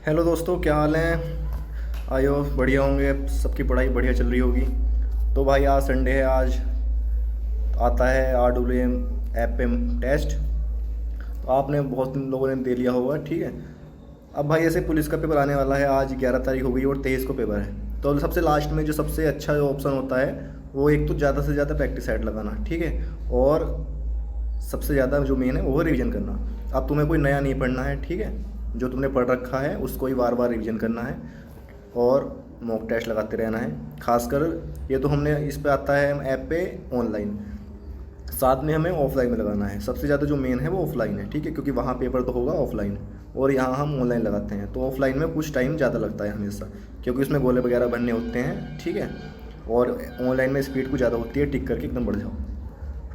Hello दोस्तों, क्या हाल है। आयो बढ़िया होंगे, सबकी पढ़ाई बढ़िया चल रही होगी। तो भाई आज संडे है, आज आता है RWM एम टेस्ट। तो आपने बहुत लोगों ने दे लिया होगा, ठीक है। अब भाई ऐसे पुलिस का पेपर आने वाला है, आज 11 तारीख हो गई और 23 को पेपर है। तो सबसे लास्ट में जो सबसे अच्छा जो ऑप्शन होता है वो एक तो ज़्यादा से ज़्यादा प्रैक्टिस सेट लगाना, ठीक है। और सबसे ज़्यादा जो मेन है वो रिवीजन करना। अब तुम्हें कोई नया नहीं पढ़ना है, ठीक है। जो तुमने पढ़ रखा है उसको ही बार बार रिवीजन करना है और मॉक टेस्ट लगाते रहना है। खासकर ये तो हमने इस पे आता है ऐप पे ऑनलाइन, साथ में हमें ऑफलाइन में लगाना है। सबसे ज़्यादा जो मेन है वो ऑफलाइन है, ठीक है, क्योंकि वहाँ पेपर तो होगा ऑफलाइन और यहाँ हम ऑनलाइन लगाते हैं। तो ऑफलाइन में कुछ टाइम ज़्यादा लगता है हमेशा, क्योंकि उसमें गोले वगैरह भरने होते हैं, ठीक है। और ऑनलाइन में स्पीड कुछ ज़्यादा होती है, टिक करके एकदम बढ़ जाओ,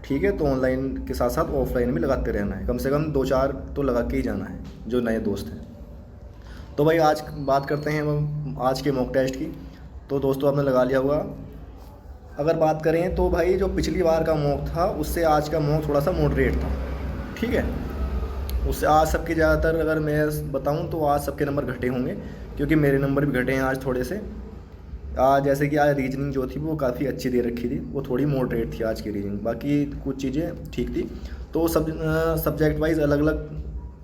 ठीक है। तो ऑनलाइन के साथ साथ ऑफलाइन भी लगाते रहना है, कम से कम 2-4 तो लगा के ही जाना है जो नए दोस्त हैं। तो भाई आज बात करते हैं हम आज के मॉक टेस्ट की। तो दोस्तों आपने लगा लिया होगा। अगर बात करें तो भाई जो पिछली बार का मॉक था उससे आज का मॉक थोड़ा सा मॉडरेट था, ठीक है। उससे आज सबके ज़्यादातर अगर मैं बताऊं तो आज सबके नंबर घटे होंगे, क्योंकि मेरे नंबर भी घटे हैं आज थोड़े से। आज जैसे कि आज रीजनिंग जो थी वो काफ़ी अच्छी दे रखी थी, वो थोड़ी मॉडरेट थी आज की रीजनिंग, बाकी कुछ चीज़ें ठीक थी। तो सब्जेक्ट वाइज अलग अलग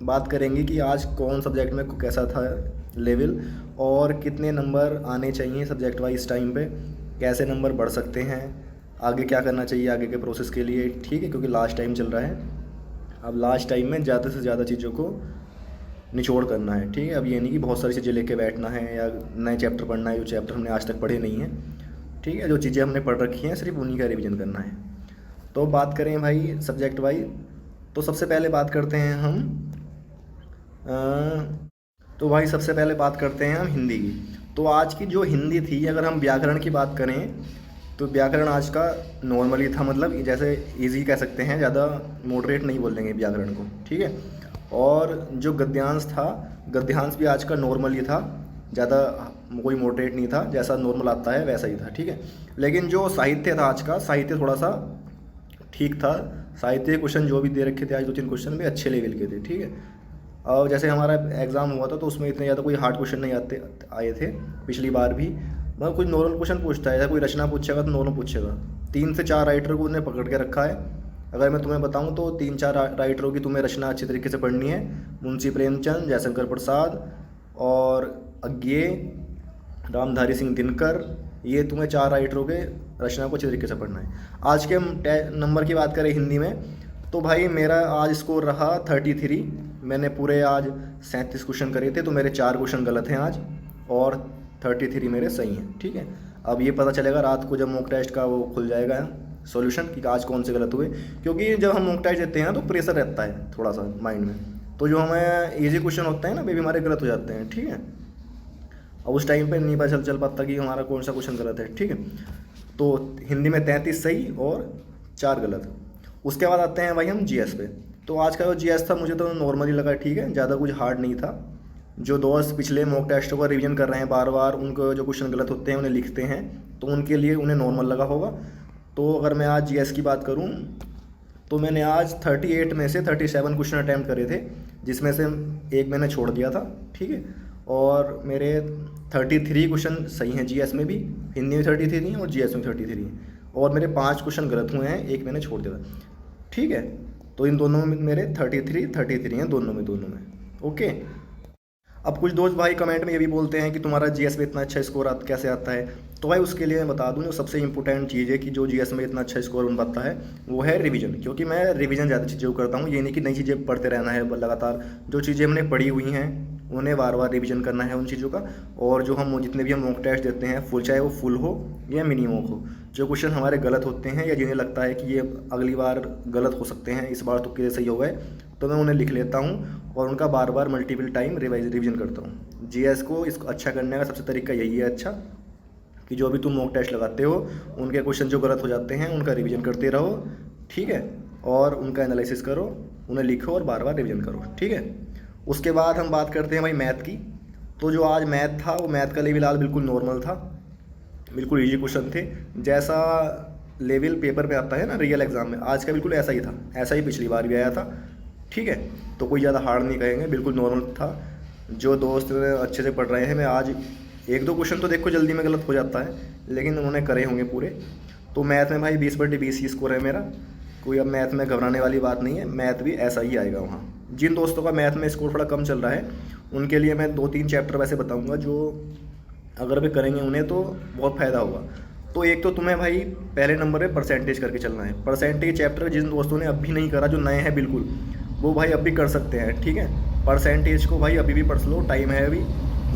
बात करेंगे कि आज कौन सब्जेक्ट में कैसा था लेवल, और कितने नंबर आने चाहिए सब्जेक्ट वाइज टाइम पे, कैसे नंबर बढ़ सकते हैं, आगे क्या करना चाहिए आगे के प्रोसेस के लिए, ठीक है। क्योंकि लास्ट टाइम चल रहा है, अब लास्ट टाइम में ज़्यादा से ज़्यादा चीज़ों को निचोड़ करना है, ठीक है। अब ये नहीं कि बहुत सारी चीज़ें लेके बैठना है या नए चैप्टर पढ़ना है जो चैप्टर हमने आज तक पढ़े नहीं हैं, ठीक है। जो चीज़ें हमने पढ़ रखी हैं सिर्फ उन्हीं का रिवीजन करना है। तो बात करें भाई सब्जेक्ट वाइज, तो सबसे पहले बात करते हैं हम तो भाई सबसे पहले बात करते हैं हम हिंदी की। तो आज की जो हिंदी थी, अगर हम व्याकरण की बात करें तो व्याकरण आज का नॉर्मली था, मतलब जैसे इजी कह सकते हैं, ज़्यादा मॉडरेट नहीं बोल देंगे व्याकरण को, ठीक है। और जो गद्यांश था, गद्यांश भी आज का नॉर्मल ही था, ज़्यादा कोई मॉडरेट नहीं था, जैसा नॉर्मल आता है वैसा ही था, ठीक है। लेकिन जो साहित्य था आज का, साहित्य थोड़ा सा ठीक था। साहित्य क्वेश्चन जो भी दे रखे थे आज 2-3 क्वेश्चन भी अच्छे लेवल के थे, ठीक है। और जैसे हमारा एग्ज़ाम हुआ था तो उसमें इतने ज़्यादा कोई हार्ड क्वेश्चन नहीं आए थे पिछली बार भी। मतलब कुछ नॉर्मल क्वेश्चन पूछता है, या कोई रचना पूछेगा तो नॉर्मल पूछेगा। 3 से 4 राइटर को उन्हें पकड़ के रखा है। अगर मैं तुम्हें बताऊं तो 3-4 राइटरों की तुम्हें रचना अच्छी तरीके से पढ़नी है। मुंशी प्रेमचंद, जयशंकर प्रसाद और अज्ञे, रामधारी सिंह दिनकर, ये तुम्हें 4 राइटरों के रचना को अच्छी तरीके से पढ़ना है। आज के हम नंबर की बात करें हिंदी में, तो भाई मेरा आज स्कोर रहा 33। मैंने पूरे आज 37 क्वेश्चन करे थे, तो मेरे 4 क्वेश्चन गलत हैं आज और 33 मेरे सही हैं, ठीक है। अब ये पता चलेगा रात को जब मॉक टेस्ट का वो खुल जाएगा सॉल्यूशन कि आज कौन से गलत हुए, क्योंकि जब हम मॉक टेस्ट देते हैं तो प्रेशर रहता है थोड़ा सा माइंड में। तो जो हमें ईजी क्वेश्चन होते हैं ना वे भी हमारे गलत हो जाते हैं, ठीक है। अब उस टाइम पे नहीं पता चल पाता कि हमारा कौन सा क्वेश्चन गलत है, ठीक है। तो हिंदी में 33 सही और 4 गलत। उसके बाद आते हैं भाई हम जीएस पे। तो आज का जो जीएस था मुझे तो नॉर्मली लगा, ठीक है, ज़्यादा कुछ हार्ड नहीं था। जो दोस्त पिछले मॉक टेस्टों का रिवीजन कर रहे हैं बार बार, उनको जो क्वेश्चन गलत होते हैं उन्हें लिखते हैं, तो उनके लिए उन्हें नॉर्मल लगा होगा। तो अगर मैं आज जीएस की बात करूं तो मैंने आज 38 में से 37 क्वेश्चन अटैम्प्ट करे थे, जिसमें से एक मैंने छोड़ दिया था, ठीक है। और मेरे 33 क्वेश्चन सही हैं जीएस में भी, हिंदी में 33 हैं और जीएस में 33 हैं। और मेरे 5 क्वेश्चन गलत हुए हैं, एक मैंने छोड़ दिया था, ठीक है। तो इन दोनों में मेरे 33 हैं, दोनों में ओके। अब कुछ दोस्त भाई कमेंट में ये भी बोलते हैं कि तुम्हारा जीएस में इतना अच्छा स्कोर कैसे आता है। तो भाई उसके लिए मैं बता दूं, जो सबसे इंपॉर्टेंट चीज़ है कि जो जीएस में इतना अच्छा स्कोर बन पाता है वो है रिवीजन। क्योंकि मैं रिवीजन ज़्यादा चीज़ें करता हूँ, ये नहीं कि नई चीज़ें पढ़ते रहना है लगातार। जो चीज़ें हमने पढ़ी हुई हैं उन्हें बार बार रिवीजन करना है उन चीज़ों का। और जो हम जितने भी हम मॉक टेस्ट देते हैं फुल, चाहे वो फुल हो या मिनी मॉक हो, जो क्वेश्चन हमारे गलत होते हैं या जिन्हें लगता है कि ये अगली बार गलत हो सकते हैं, इस बार तो कैसे सही हो गए, तो मैं उन्हें लिख लेता हूँ और उनका बार बार मल्टीपल टाइम रिवीजन करता हूँ। जीएस को इसको अच्छा करने का सबसे तरीका यही है अच्छा, कि जो भी तुम मॉक टेस्ट लगाते हो उनके क्वेश्चन जो गलत हो जाते हैं उनका रिवीजन करते रहो, ठीक है। और उनका एनालिसिस करो, उन्हें लिखो और बार बार रिवीजन करो, ठीक है। उसके बाद हम बात करते हैं भाई मैथ की। तो जो आज मैथ था वो मैथ का लेवल आज बिल्कुल नॉर्मल था, बिल्कुल ईजी क्वेश्चन थे, जैसा लेवल पेपर पे आता है ना रियल एग्ज़ाम में, आज का बिल्कुल ऐसा ही था, ऐसा ही पिछली बार भी आया था, ठीक है। तो कोई ज़्यादा हार्ड नहीं कहेंगे, बिल्कुल नॉर्मल था। जो दोस्त अच्छे से पढ़ रहे हैं, मैं आज एक दो क्वेश्चन तो देखो जल्दी में गलत हो जाता है, लेकिन उन्होंने करे होंगे पूरे। तो मैथ में भाई 20/20 ही स्कोर है मेरा। कोई अब मैथ में घबराने वाली बात नहीं है, मैथ भी ऐसा ही आएगा वहाँ। जिन दोस्तों का मैथ में स्कोर थोड़ा कम चल रहा है उनके लिए मैं 2-3 चैप्टर वैसे बताऊँगा जो अगर वे करेंगे उन्हें तो बहुत फ़ायदा होगा। तो एक तो तुम्हें भाई पहले नंबर पे परसेंटेज करके चलना है। परसेंटेज चैप्टर जिन दोस्तों ने अभी नहीं करा, जो नए हैं बिल्कुल, वो भाई अभी कर सकते हैं, ठीक है। परसेंटेज को भाई अभी भी पढ़ लो, टाइम है अभी।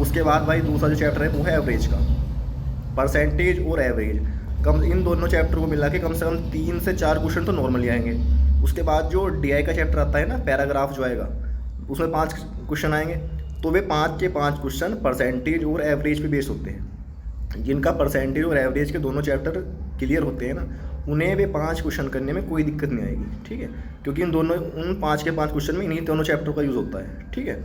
उसके बाद भाई दूसरा जो चैप्टर है वो है एवरेज का। परसेंटेज और एवरेज, कम इन दोनों चैप्टर को मिला के कम से कम 3 से 4 क्वेश्चन तो नॉर्मली आएंगे। उसके बाद जो डीआई का चैप्टर आता है ना, पैराग्राफ जो आएगा, उसमें 5 क्वेश्चन आएंगे। तो वे 5 के 5 क्वेश्चन परसेंटेज और एवरेज पे बेस होते हैं। जिनका परसेंटेज और एवरेज के दोनों चैप्टर क्लियर होते हैं ना, उन्हें वे 5 क्वेश्चन करने में कोई दिक्कत नहीं आएगी, ठीक है। क्योंकि उन 5 के 5 क्वेश्चन में इन्हीं दोनों चैप्टर का यूज़ होता है, ठीक है।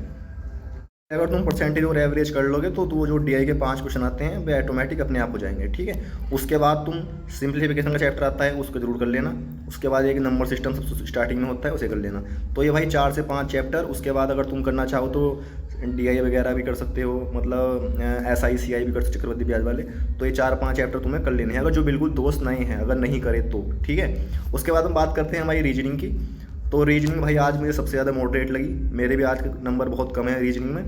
अगर तुम परसेंटेज और एवरेज कर लोगे तो वो जो डीआई के 5 क्वेश्चन आते हैं वे ऑटोमेटिक अपने आप हो जाएंगे, ठीक है। उसके बाद तुम सिंप्लीफिकेशन का चैप्टर आता है, उसको जरूर कर लेना। उसके बाद एक नंबर सिस्टम सब स्टार्टिंग में होता है, उसे कर लेना। तो ये भाई 4 से 5 चैप्टर। उसके बाद अगर तुम करना चाहो तो डीआई वगैरह भी कर सकते हो, मतलब SI CI भी कर सकते, चक्रवृद्धि ब्याज वाले। तो ये 4-5 चैप्टर तुम्हें कर लेने हैं, अगर जो बिल्कुल दोस्त नए हैं, अगर नहीं करे तो, ठीक है। उसके बाद हम बात करते हैं हमारी रीजनिंग की। तो रीजनिंग भाई आज मुझे सबसे ज़्यादा मॉडरेट लगी। मेरे भी आज के नंबर बहुत कम है रीजनिंग में,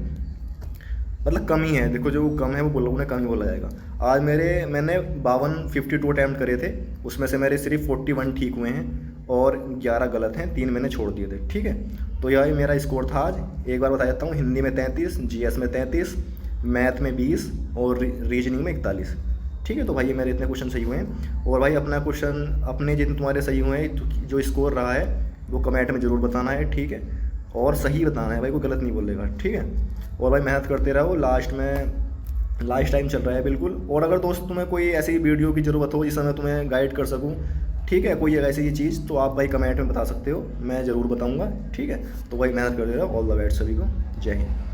मतलब कम ही है। देखो जो कम है वो बोला उन्हें कम ही बोला जाएगा। आज मैंने 52 अटैम्प्ट करे थे, उसमें से मेरे सिर्फ 41 ठीक हुए हैं और 11 गलत हैं, 3 मैंने छोड़ दिए थे, ठीक है। तो यही मेरा स्कोर था आज। एक बार बता देता हूँ, हिंदी में 33, GS में 33, मैथ में 20 और रीजनिंग में 41, ठीक है। तो भाई ये मेरे इतने क्वेश्चन सही हुए हैं। और भाई अपना क्वेश्चन, अपने जितने तुम्हारे सही हुए हैं, जो स्कोर रहा है वो कमेंट में ज़रूर बताना है, ठीक है। और सही बताना है भाई, कोई गलत नहीं बोलेगा, ठीक है। और भाई मेहनत करते रहो, लास्ट टाइम चल रहा है बिल्कुल। और अगर दोस्त तुम्हें कोई ऐसी वीडियो की ज़रूरत हो जिससे मैं तुम्हें गाइड कर सकूं, ठीक है, कोई ऐसी चीज़, तो आप भाई कमेंट में बता सकते हो, मैं ज़रूर बताऊंगा, ठीक है। तो भाई मेहनत करते रहो। ऑल द बेस्ट सभी को, जय हिंद।